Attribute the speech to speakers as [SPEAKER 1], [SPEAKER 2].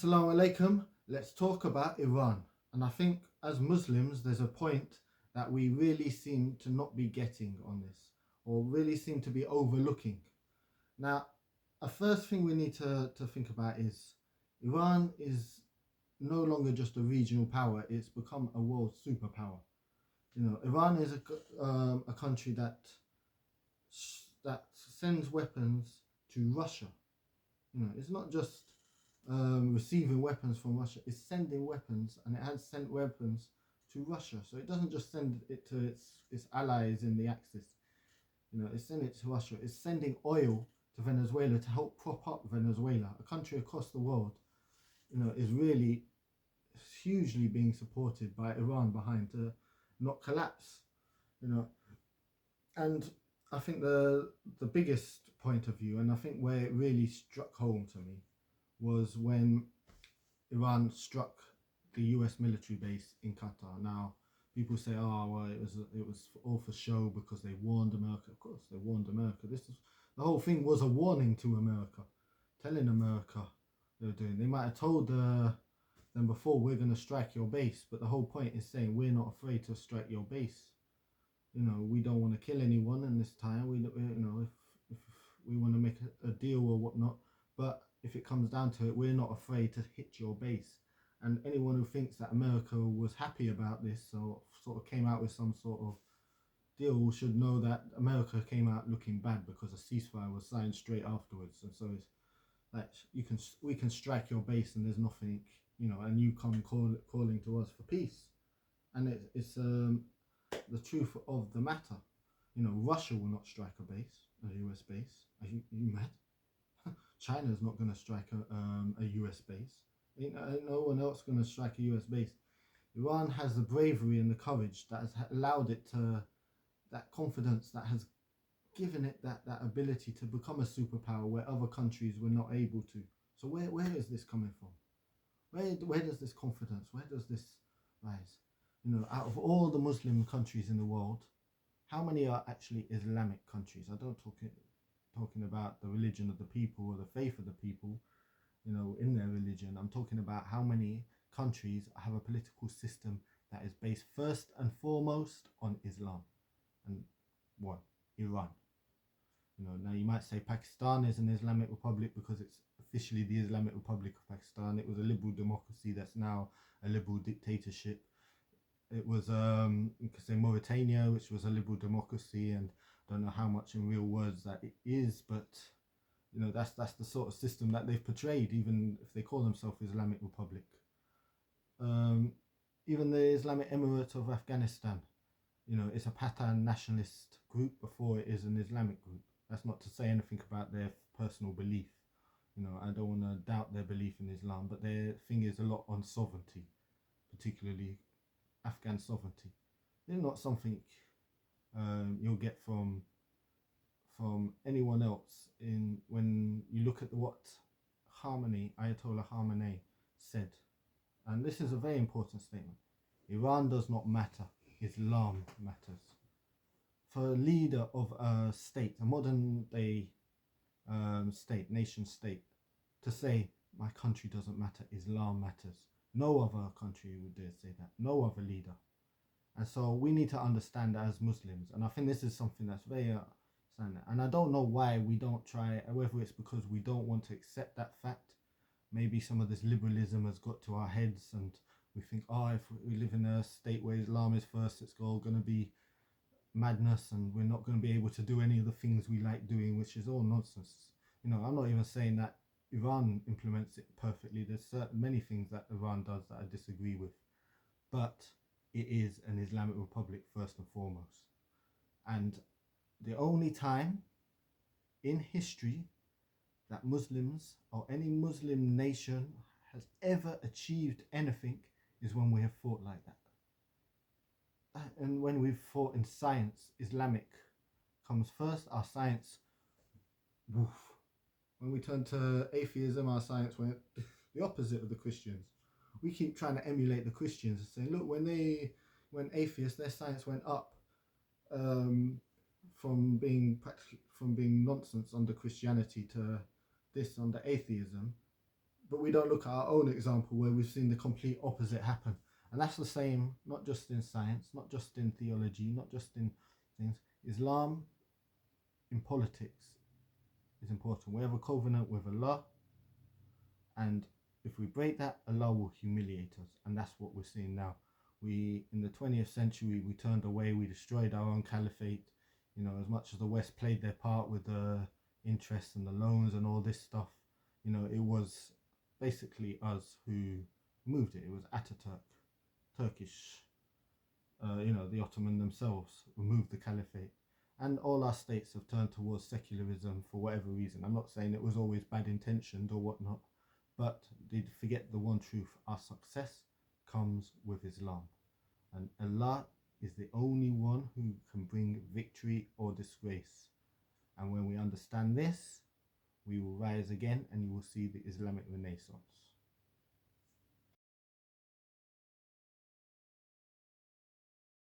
[SPEAKER 1] Assalamu alaikum. Let's talk about Iran. And I think as Muslims, there's a point that we really seem to not be getting on this, or really seem to be overlooking. Now, a first thing we need to think about is Iran is no longer just a regional power, it's become a world superpower. Iran is a country that sends weapons to Russia. It's not just receiving weapons from Russia, it's sending weapons, and it has sent weapons to Russia. So it doesn't just send it to its allies in the Axis. It's sending it to Russia. It's sending oil to Venezuela to help prop up Venezuela, a country across the world. Is really hugely being supported by Iran behind to not collapse. And I think the biggest point of view, and I think where it really struck home to me, was when Iran struck the US military base in Qatar. Now, people say, "Oh, well, it was all for show because they warned America." Of course, they warned America. The whole thing was a warning to America, telling America they were doing. They might have told them before, "We're going to strike your base," but the whole point is saying we're not afraid to strike your base. We don't want to kill anyone in this time. If we want to make a deal or whatnot, but if it comes down to it, we're not afraid to hit your base. And anyone who thinks that America was happy about this, or sort of came out with some sort of deal, should know that America came out looking bad because a ceasefire was signed straight afterwards. And so it's like we can strike your base and there's nothing, and you come calling to us for peace. And it's the truth of the matter. Russia will not strike a US base. Are you mad? China's not going to strike a US base. Ain't no one else going to strike a US base. Iran has the bravery and the courage that has allowed it to, that confidence that has given it that ability to become a superpower where other countries were not able to. So where is this coming from? Where does this confidence, where does this rise? Out of all the Muslim countries in the world, how many are actually Islamic countries? I don't talking about the religion of the people or the faith of the people, in their religion. I'm talking about how many countries have a political system that is based first and foremost on Islam. And one, Iran. Now you might say Pakistan is an Islamic republic because it's officially the Islamic Republic of Pakistan. It was a liberal democracy that's now a liberal dictatorship. It was, you could say Mauritania, which was a liberal democracy, and I don't know how much in real words that it is, but that's the sort of system that they've portrayed, even if they call themselves Islamic Republic. Even the Islamic Emirate of Afghanistan, it's a Pathan nationalist group before it is an Islamic group. That's not to say anything about their personal belief. I don't want to doubt their belief in Islam, but their thing is a lot on sovereignty, particularly Afghan sovereignty. It's not something you'll get from anyone else. When you look at what Ayatollah Khamenei said, and this is a very important statement: Iran does not matter, Islam matters. For a leader of a state, a modern day nation state, to say my country doesn't matter, Islam matters. No other country would dare say that. No other leader. And so we need to understand that as Muslims. And I think this is something that's very standard. And I don't know why we don't try, whether it's because we don't want to accept that fact. Maybe some of this liberalism has got to our heads and we think, if we live in a state where Islam is first, it's all going to be madness and we're not going to be able to do any of the things we like doing, which is all nonsense. I'm not even saying that Iran implements it perfectly. There's many things that Iran does that I disagree with, but it is an Islamic Republic first and foremost. And the only time in history that Muslims or any Muslim nation has ever achieved anything is when we have fought like that. And when we've fought in science, Islamic comes first. Our science, woof. When we turned to atheism, our science went the opposite of the Christians. We keep trying to emulate the Christians and saying, look, when atheists, their science went up from being nonsense under Christianity to this under atheism. but we don't look at our own example where we've seen the complete opposite happen. And that's the same, not just in science, not just in theology, not just in things. Islam in politics is important. We have a covenant with Allah, and if we break that, Allah will humiliate us. And that's what we're seeing now. We, in the 20th century, we turned away, we destroyed our own caliphate. You know, as much as the West played their part with the interest and the loans and all this stuff, you know, it was basically us who moved it. It was Ataturk, Turkish, you know, the Ottoman themselves removed the caliphate. And all our states have turned towards secularism for whatever reason. I'm not saying it was always bad intentioned or whatnot, but they forget the one truth. Our success comes with Islam. And Allah is the only one who can bring victory or disgrace. And when we understand this, we will rise again and you will see the Islamic Renaissance.